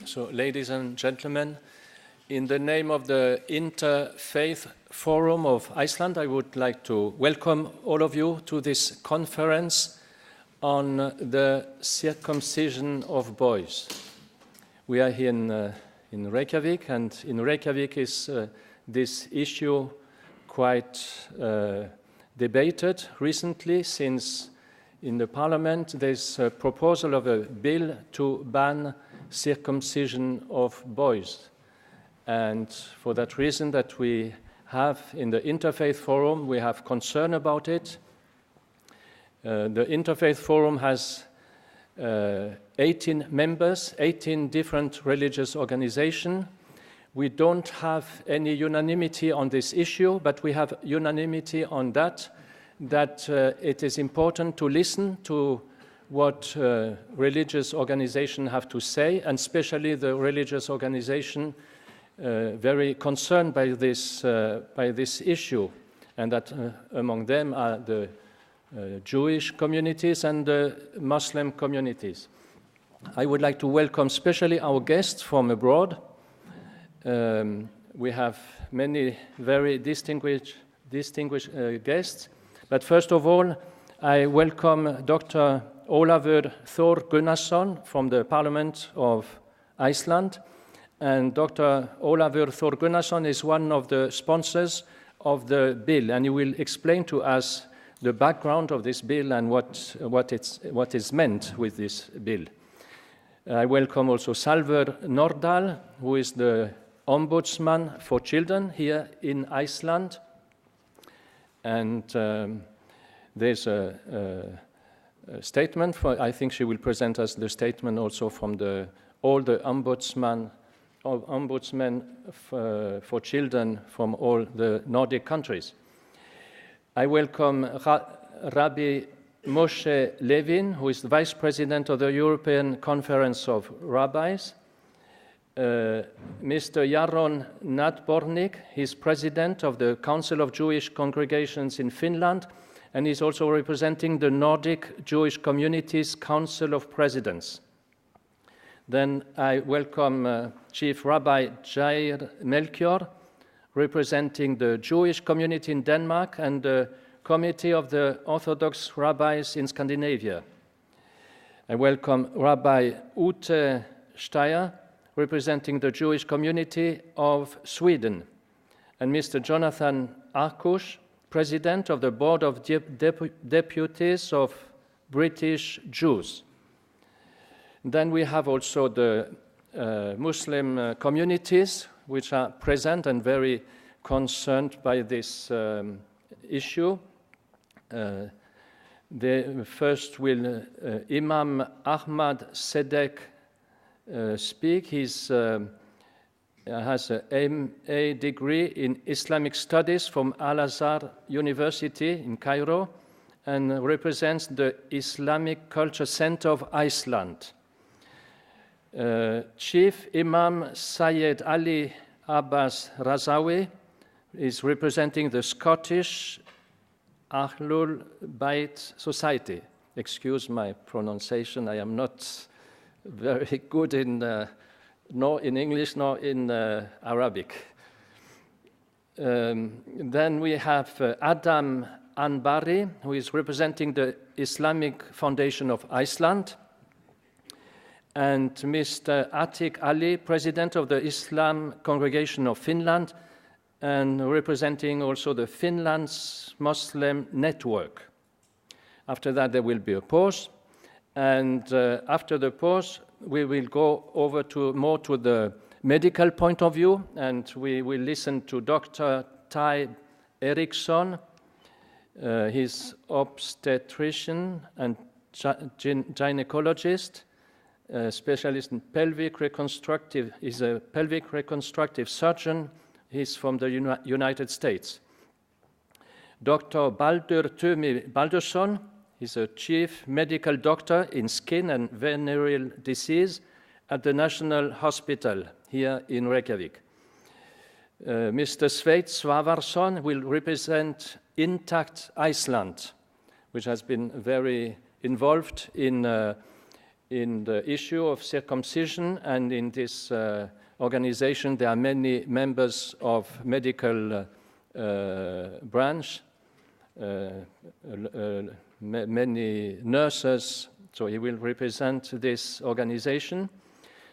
So, ladies and gentlemen, in the name of the Faith Forum of Iceland, I would like to welcome all of you to this conference on the circumcision of boys. We are here in Reykjavik, and in Reykjavik is this issue quite debated recently, since in the parliament there's a proposal of a bill to ban circumcision of boys. And for that reason that we have in the Interfaith Forum, we have concern about it. The Interfaith Forum has 18 members, 18 different religious organizations. We don't have any unanimity on this issue, but we have unanimity on that it is important to listen to what religious organizations have to say, and especially the religious organization very concerned by this issue, and that among them are the Jewish communities and the Muslim communities. I would like to welcome especially our guests from abroad. We have many very distinguished guests, but first of all, I welcome Dr. Ólafur Thor Gunnarsson from the Parliament of Iceland. And Dr. Ólafur Thor Gunnarsson is one of the sponsors of the bill, and he will explain to us the background of this bill and what is meant with this bill. I welcome also Salvor Nordal, who is the Ombudsman for Children here in Iceland. And there's a statement, I think she will present us the statement also from all the ombudsmen for children from all the Nordic countries. I welcome Rabbi Moshe Levin, who is the Vice President of the European Conference of Rabbis. Mr. Jaron Nadbornik, he's President of the Council of Jewish Congregations in Finland, and he's also representing the Nordic Jewish Communities Council of Presidents. Then I welcome Chief Rabbi Jair Melchior, representing the Jewish community in Denmark and the Committee of the Orthodox Rabbis in Scandinavia. I welcome Rabbi Ute Steyer, representing the Jewish community of Sweden, and Mr. Jonathan Arkush, President of the Board of Deputies of British Jews. Then we have also the Muslim communities, which are present and very concerned by this issue. First will Imam Ahmad Sedek speak. He has an MA degree in Islamic Studies from Al-Azhar University in Cairo and represents the Islamic Culture Center of Iceland. Chief Imam Syed Ali Abbas Razawi is representing the Scottish Ahlul Bayt Society. Excuse my pronunciation, I am not very good nor in English nor in Arabic. Then we have Adam Anbari, who is representing the Islamic Foundation of Iceland, and Mr. Atik Ali, President of the Islam Congregation of Finland, and representing also the Finland's Muslim Network. After that, there will be a pause. And after the pause, we will go over more to the medical point of view, and we will listen to Dr. Ty Eriksson. He's obstetrician and gynecologist, specialist in pelvic reconstructive. He's a pelvic reconstructive surgeon. He's from the United States. Dr. Baldur Tumi Baldursson. He's a chief medical doctor in skin and venereal disease at the National Hospital here in Reykjavik. Mr. Sveit Svavarsson will represent Intact Iceland, which has been very involved in in the issue of circumcision, and in this organization there are many members of medical branch, many nurses, so he will represent this organization.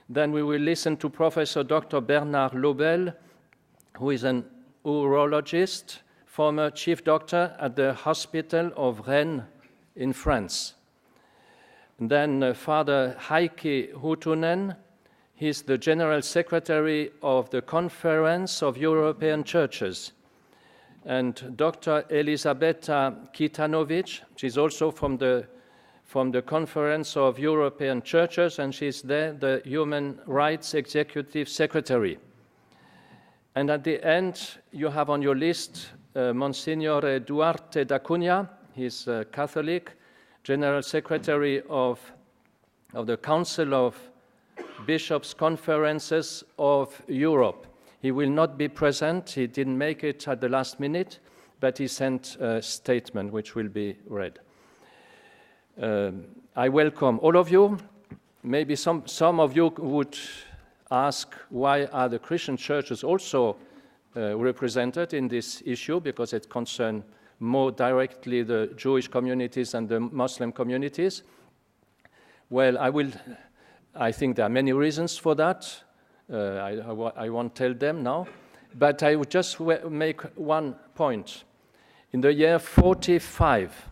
Then we will listen to Professor Dr. Bernard Lobel, who is an urologist, former chief doctor at the hospital of Rennes in France. And then Father Heikki Huttunen, he's the General Secretary of the Conference of European Churches. And Dr. Elisabeta Kitanovic, she's also from the Conference of European Churches, and she's there, the Human Rights Executive Secretary. And at the end, you have on your list Monsignor Duarte da Cunha. He's a Catholic, General Secretary of the Council of Bishops' Conferences of Europe. He will not be present. He didn't make it at the last minute, but he sent a statement which will be read. I welcome all of you. Maybe some of you would ask, why are the Christian churches also represented in this issue, because it concerns more directly the Jewish communities and the Muslim communities. Well, I think there are many reasons for that. I won't tell them now, but I would just make one point. In the year 45,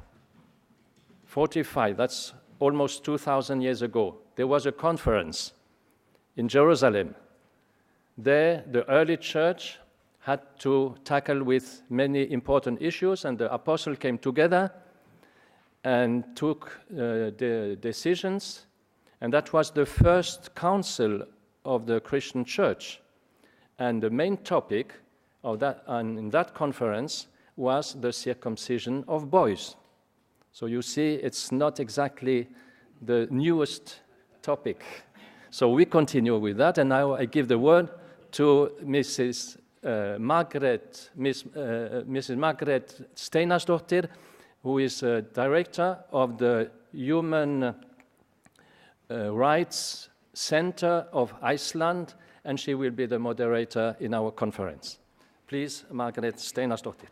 that's almost 2,000 years ago, there was a conference in Jerusalem. There, the early church had to tackle with many important issues, and the apostles came together and took the decisions, and that was the first council of the Christian church. And the main topic of that, in that conference, was the circumcision of boys. So you see, it's not exactly the newest topic. So we continue with that, and now I give the word to Mrs. Margaret Steinarsdottir, who is director of the Human Rights Center of Iceland, and she will be the moderator in our conference. Please, Margaret Steinarsdottir.